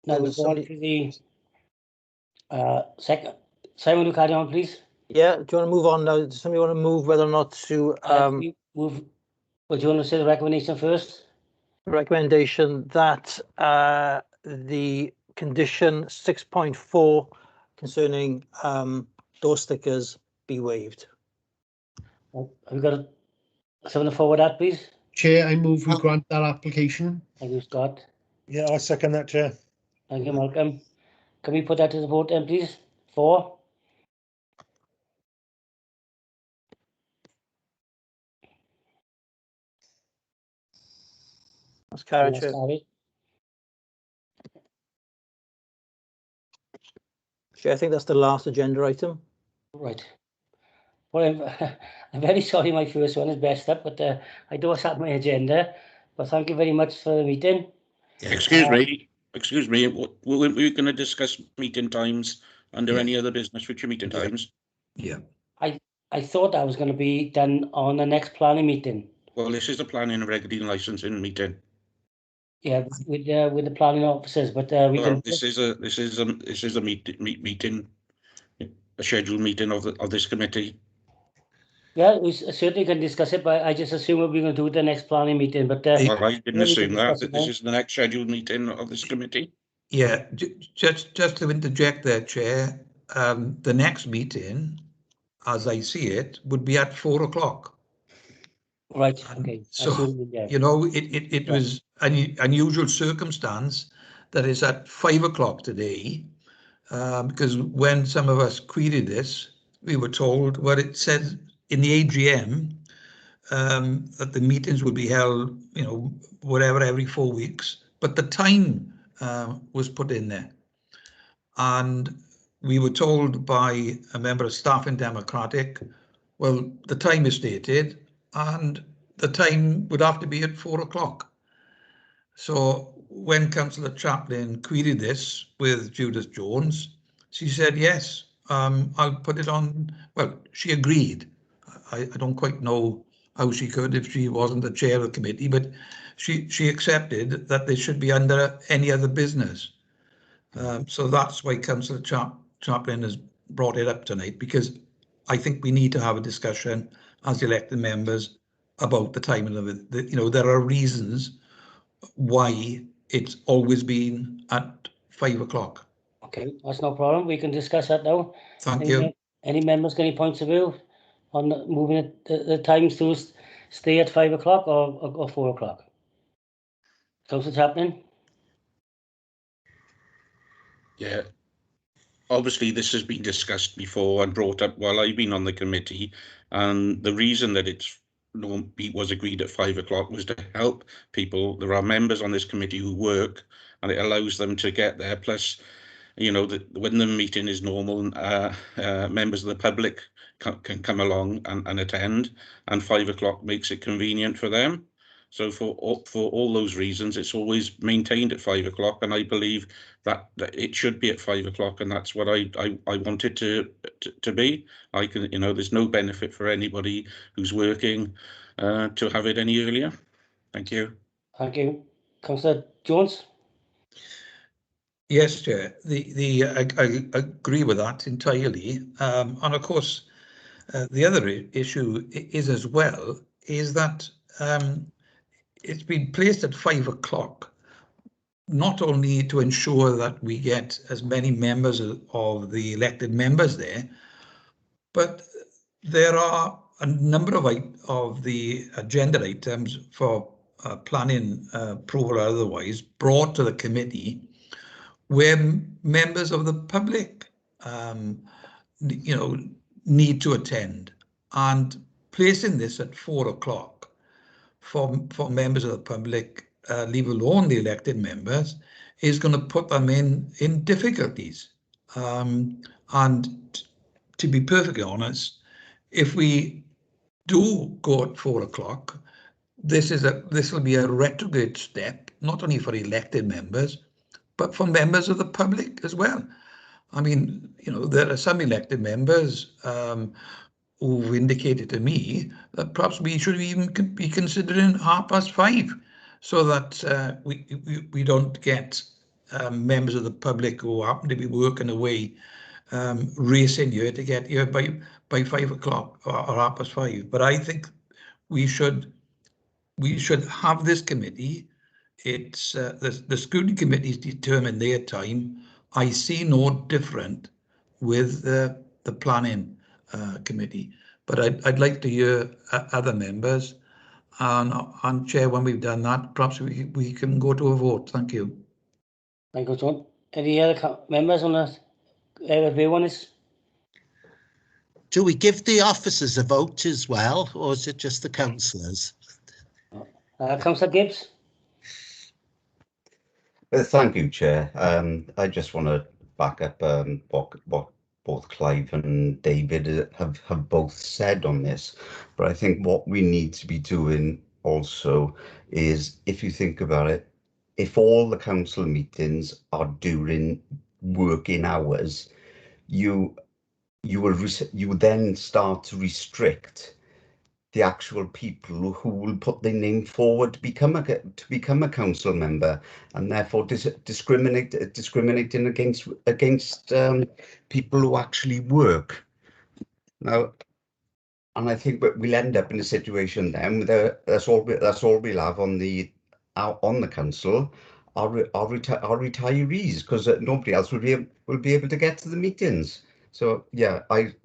Now we're going to the second. Simon, you carry on, please. Yeah, do you want to move on now? Does somebody want to move whether or not to move? Well, do you want to say the recommendation first? Recommendation that the condition 6.4 concerning door stickers be waived. Have we got someone to forward that, please? Chair, I move we grant that application. Thank you, Scott. Yeah, I second that, Chair. Thank you, Malcolm. Can we put that to the vote then, please? 4. That's carried, Chair. Chair, I think that's the last agenda item. Right. Well, I'm very sorry my first one is messed up, but I do have my agenda. But thank you very much for the meeting. Excuse me, we're going to discuss meeting times under any other business with your meeting times. Yeah. I thought that was going to be done on the next planning meeting. Well, this is the planning and regulating licensing meeting. Yeah, with the planning officers, but we can. This is a meeting. a scheduled meeting of this committee? Yeah, we certainly can discuss it, but I just assume we're going to do it the next planning meeting, but Well, I didn't yeah, we assume can that discuss it this now. is the next scheduled meeting of this committee. Yeah, just to interject there, Chair, the next meeting, as I see it, would be at 4 o'clock. Right, okay. I see what So, you mean, yeah. you know, it was an unusual circumstance that it's at 5 o'clock today, because when some of us queried this, we were told, well, it said in the AGM that the meetings would be held, you know, whatever, every 4 weeks, but the time was put in there. And we were told by a member of staff in Democratic, well, the time is stated and the time would have to be at 4 o'clock. So when Councillor Chaplin queried this with Judith Jones, she said, yes, I'll put it on. Well, she agreed. I don't quite know how she could if she wasn't the chair of the committee, but she accepted that they should be under any other business. So that's why Councillor Chaplin has brought it up tonight, because I think we need to have a discussion as elected members about the timing of it. You know, there are reasons why it's always been at 5 o'clock. Okay, that's no problem. We can discuss that now. Thank you. Any members got any points of view on moving it, the times to stay at 5 o'clock or 4 o'clock? Councillor Chaplin? Yeah. Obviously, this has been discussed before and brought up while I've been on the committee, and the reason that it was agreed at 5 o'clock was to help people. There are members on this committee who work, and it allows them to get there. Plus, you know, when the meeting is normal, members of the public can come along and attend, and 5 o'clock makes it convenient for them. So for all those reasons, it's always maintained at 5 o'clock, and I believe that it should be at 5 o'clock, and that's what I want it to be. I can, you know, there's no benefit for anybody who's working to have it any earlier. Thank you. Thank you. Councillor Jones? Yes, Chair. I agree with that entirely. And of course, the other issue is as well is that it's been placed at 5 o'clock, not only to ensure that we get as many members of the elected members there, but there are a number of the agenda items for planning approval or otherwise brought to the committee where members of the public, you know, need to attend, and placing this at 4 o'clock for members of the public, leave alone the elected members, is going to put them in difficulties. And to be perfectly honest, if we do go at 4 o'clock, this will be a retrograde step, not only for elected members, but for members of the public as well. I mean, you know, there are some elected members who've indicated to me that perhaps we should even be considering 5:30, so that we don't get members of the public who happen to be working away racing here to get here by 5 o'clock or 5:30. But I think we should have this committee. It's the scrutiny committees determine their time. I see no different with the planning committee, but I'd like to hear other members, and Chair, when we've done that, perhaps we can go to a vote. Thank you. Thank you, John. Any other members on that view on this? Do we give the officers a vote as well, or is it just the councillors? Councillor Gibbs? Thank you, Chair. I just want to back up what both Clive and David have both said on this. But I think what we need to be doing also is, if you think about it, if all the council meetings are during working hours, you will then start to restrict the actual people who will put their name forward to become a council member, and therefore discriminating against people who actually work. Now, and I think we'll end up in a situation then where that's all we'll have on the council are retirees, because nobody else will be able to get to the meetings. So yeah, I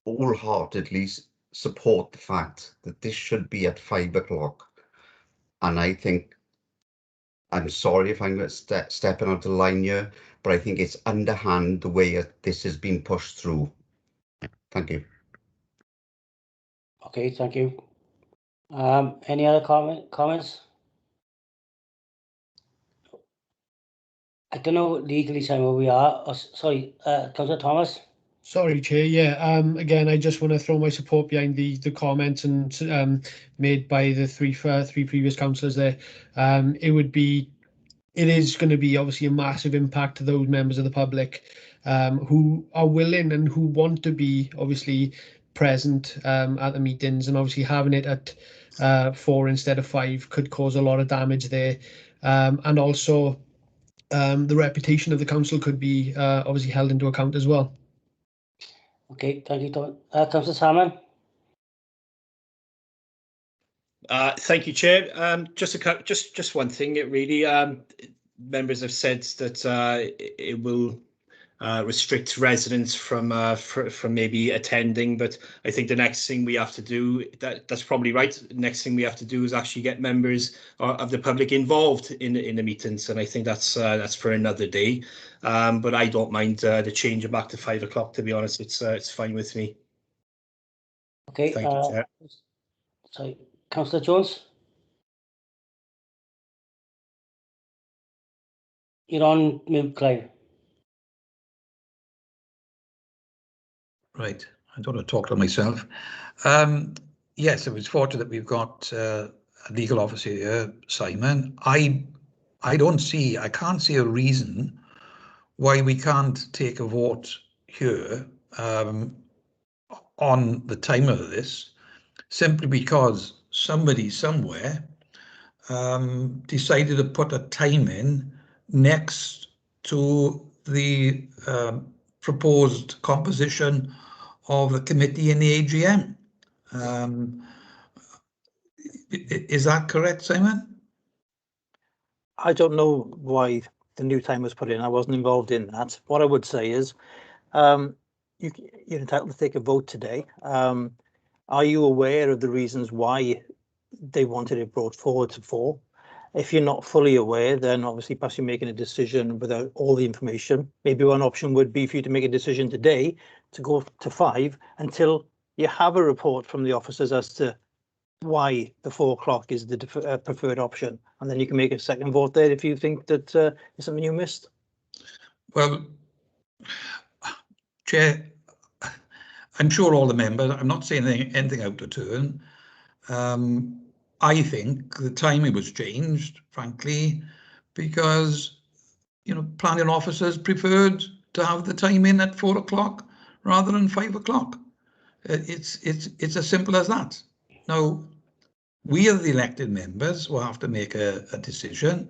wholeheartedly support the fact that this should be at 5 o'clock, and I think, I'm sorry if I'm stepping out of line here, but I think it's underhand the way this has been pushed through. Thank you. Okay, thank you. Any other comments? I don't know legally, Simon, where we are. Oh, sorry, Councillor Thomas. Sorry, Chair. Yeah. Again, I just want to throw my support behind the comments and made by the three previous councillors there. It is going to be obviously a massive impact to those members of the public who are willing and who want to be obviously present at the meetings, and obviously having it at 4 instead of 5 could cause a lot of damage there, and also the reputation of the council could be obviously held into account as well. Okay, thank you, Tom. Councillor Salmon. Thank you, Chair. Just one thing. It really members have said that it will restrict residents from maybe attending, but I think the next thing we have to do, that's probably right. The next thing we have to do is actually get members of the public involved in the meetings, and I think that's for another day. But I don't mind the change back to 5 o'clock. To be honest, it's fine with me. Okay. Thank you, Chair. Sorry, Councillor Jones. You're on mute, Clive. Right, I don't want to talk to myself. Yes, it was fortunate that we've got a legal officer here, Simon. I can't see a reason why we can't take a vote here on the time of this, simply because somebody somewhere decided to put a time in next to the proposed composition of the committee in the AGM. Is that correct, Simon? I don't know why the new time was put in. I wasn't involved in that. What I would say is you're entitled to take a vote today. Are you aware of the reasons why they wanted it brought forward to 4? If you're not fully aware, then obviously perhaps you're making a decision without all the information. Maybe one option would be for you to make a decision today to go to 5 until you have a report from the officers as to why the 4 o'clock is the preferred option, and then you can make a second vote there if you think that is something you missed. Well, Chair, I'm sure all the members, I'm not saying anything out of turn. I think the timing was changed, frankly, because planning officers preferred to have the time in at 4 o'clock rather than 5 o'clock. It's as simple as that. Now, we are the elected members who have to make a decision,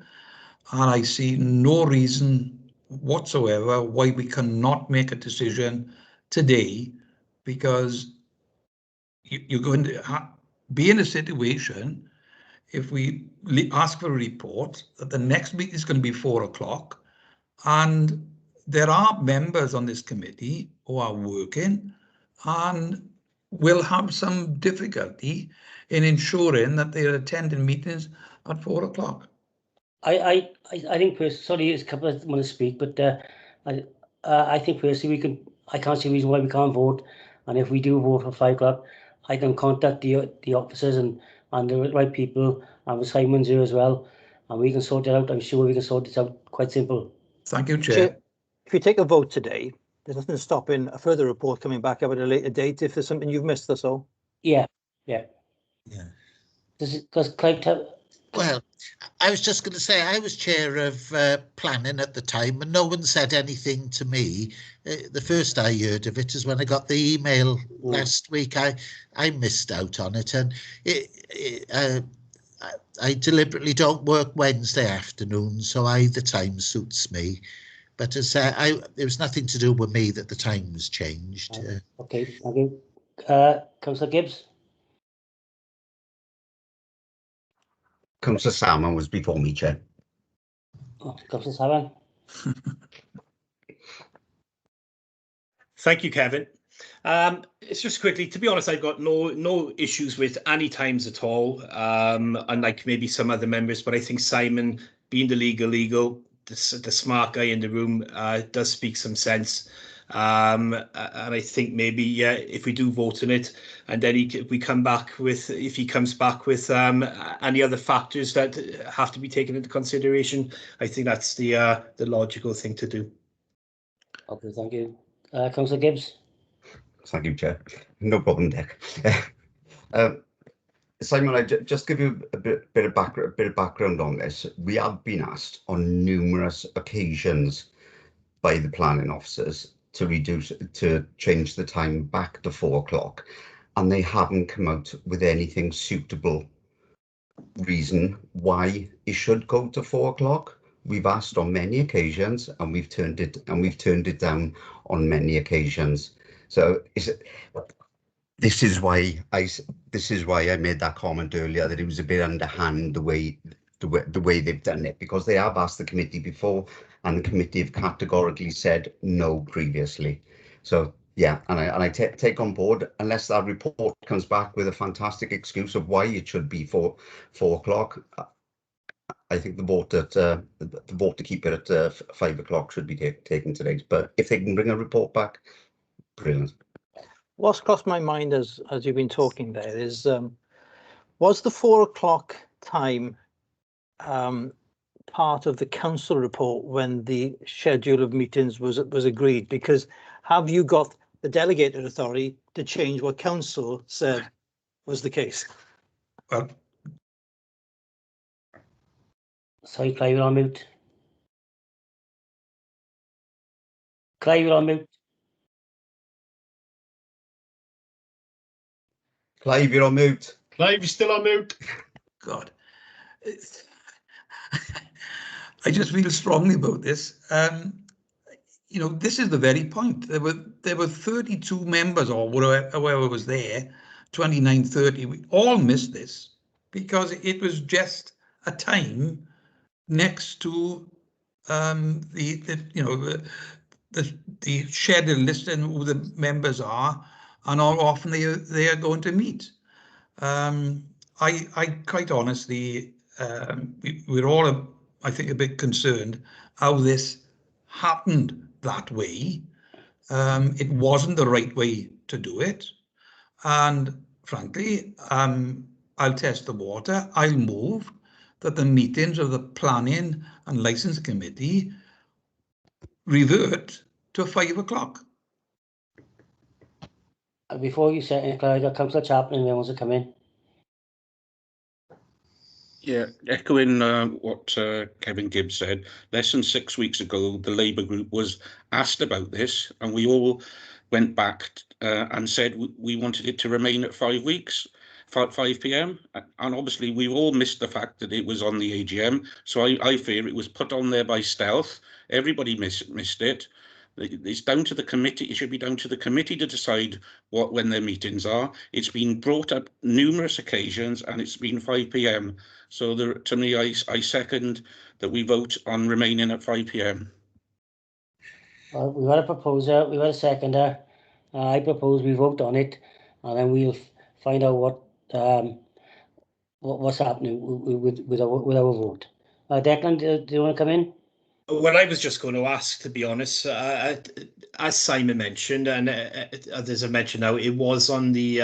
and I see no reason whatsoever why we cannot make a decision today, because you're going to be in a situation, if we ask for a report, that the next meeting is going to be 4 o'clock, and there are members on this committee who are working and will have some difficulty in ensuring that they're attending meetings at 4 o'clock. I think sorry, it's a couple of want to speak, but I think personally I can't see a reason why we can't vote, and if we do vote for 5 o'clock, I can contact the officers and the right people, and with Simon's here as well, and we can sort it out. I'm sure we can sort this out quite simple. Thank you, Chair. If you take a vote today, there's nothing stopping a further report coming back up at a later date if there's something you've missed or so. Yeah. Because Clive, Well, I was just going to say I was chair of planning at the time, and no one said anything to me. The first I heard of it is when I got the email last week. I missed out on it, and I deliberately don't work Wednesday afternoons, so either time suits me. But as it was nothing to do with me that the time was changed. Okay, thank you. Councillor Gibbs. Councillor Salmon was before me, Chair. Oh, Councillor Salmon. Thank you, Kevin. It's just quickly, to be honest, I've got no issues with any times at all, unlike maybe some other members, but I think Simon, being the legal, the smart guy in the room, does speak some sense. And I think maybe, yeah, if we do vote on it, and then if he comes back with any other factors that have to be taken into consideration, I think that's the logical thing to do. Okay, thank you. Councillor Gibbs. Thank you, Chair. No problem, Dick. Simon, I just give you a bit of background on this. We have been asked on numerous occasions by the planning officers to change the time back to 4 o'clock, and they haven't come out with anything suitable reason why it should go to 4 o'clock. We've asked on many occasions, and we've turned it down on many occasions. So this is why I made that comment earlier, that it was a bit underhand the way they've done it, because they have asked the committee before, and the committee have categorically said no previously. So yeah, and I take on board, unless that report comes back with a fantastic excuse of why it should be 4 o'clock. I think the vote to keep it at 5 o'clock should be taken today. But if they can bring a report back, brilliant. What's crossed my mind as you've been talking there is, was the 4 o'clock time part of the council report when the schedule of meetings was agreed? Because have you got the delegated authority to change what council said was the case? Well, sorry, Clive, you're on mute. Clive, you're on mute. Clive, you're on mute. Clive, you're still on mute. God. I just feel strongly about this. You know, this is the very point. There were 32 members or whoever was there, 29, 30. We all missed this because it was just a time next to the schedule list and who the members are and how often they are going to meet. I quite honestly, we're all, I think, a bit concerned how this happened that way. It wasn't the right way to do it. And frankly, I'll test the water. I'll move that the meetings of the Planning and Licence Committee revert to 5 o'clock. Before you say it, I got Councillor Chaplin who wants to come in. Yeah, echoing what Kevin Gibbs said, less than 6 weeks ago, the Labour group was asked about this, and we all went back and said we wanted it to remain at 5 p.m. And obviously, we've all missed the fact that it was on the AGM. So I fear it was put on there by stealth. Everybody missed it. It's down to the committee. It should be down to the committee to decide when their meetings are. It's been brought up numerous occasions, and it's been 5 p.m. So to me, I second that we vote on remaining at 5 p.m. Well, we've got a proposer, we've got a seconder. I propose we vote on it, and then we'll find out what's happening with our vote. Declan, do you want to come in? Well, I was just going to ask, to be honest, as Simon mentioned, and others have mentioned now, it was on the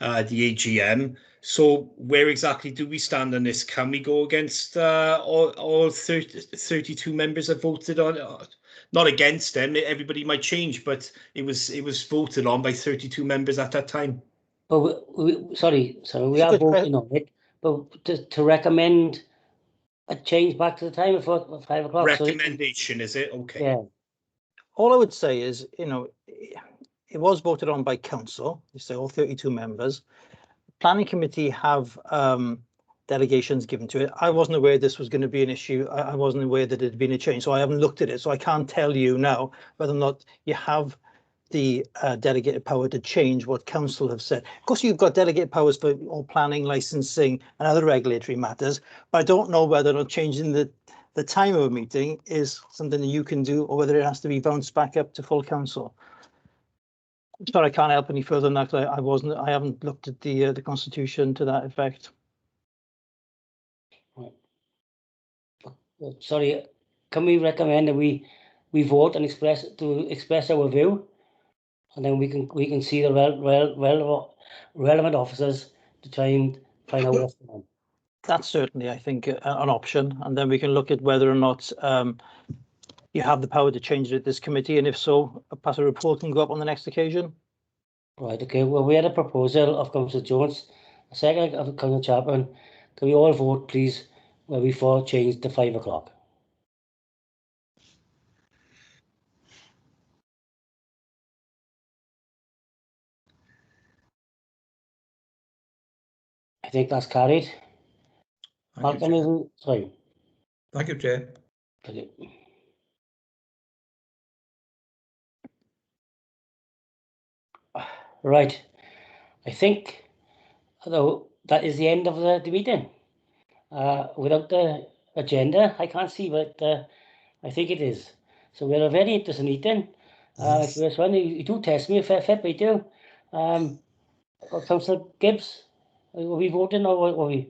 AGM. So where exactly do we stand on this? Can we go against all 32 members that voted on it? Not against them, everybody might change, but it was voted on by 32 members at that time. Well, sorry, we are voting on it, but to recommend a change back to the time of 5 o'clock. Recommendation, is it? Okay. Yeah. All I would say is, it was voted on by council, you say all 32 members. Planning committee have delegations given to it. I wasn't aware this was going to be an issue. I wasn't aware that it had been a change, so I haven't looked at it. So I can't tell you now whether or not you have the delegated power to change what council have said. Of course, you've got delegated powers for all planning, licensing and other regulatory matters, but I don't know whether or not changing the time of a meeting is something that you can do or whether it has to be bounced back up to full council. Sorry, I can't help any further than that. I haven't looked at the constitution to that effect. Sorry, can we recommend that we vote and express our view, and then we can see the relevant officers to try and find out what's going on. That's certainly, I think, an option, and then we can look at whether or not you have the power to change it at this committee, and if so, a report can go up on the next occasion. Right. Okay. Well, we had a proposal of Councillor Jones, a second of Councillor Chapman. Can we all vote, please, where we for change to 5 o'clock? I think that's carried. Malcolm, isn't sorry. Thank you, Chair. Thank you. Right. I think, though, that is the end of the meeting. Without the agenda, I can't see, but I think it is. So we're a very interesting meeting. If there's one, you do test me if I do. Councillor Gibbs, were we voting or were we?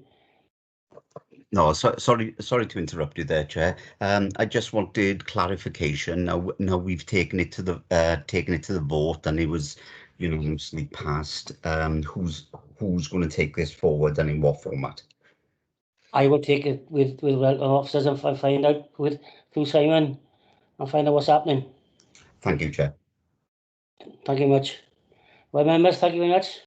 No, sorry to interrupt you there, Chair. I just wanted clarification. Now we've taken it to the vote, and it was unanimously passed. Who's going to take this forward and in what format? I will take it with officers and find out through Simon and find out what's happening. Thank you, Chair. Thank you much. Well, members, thank you very much.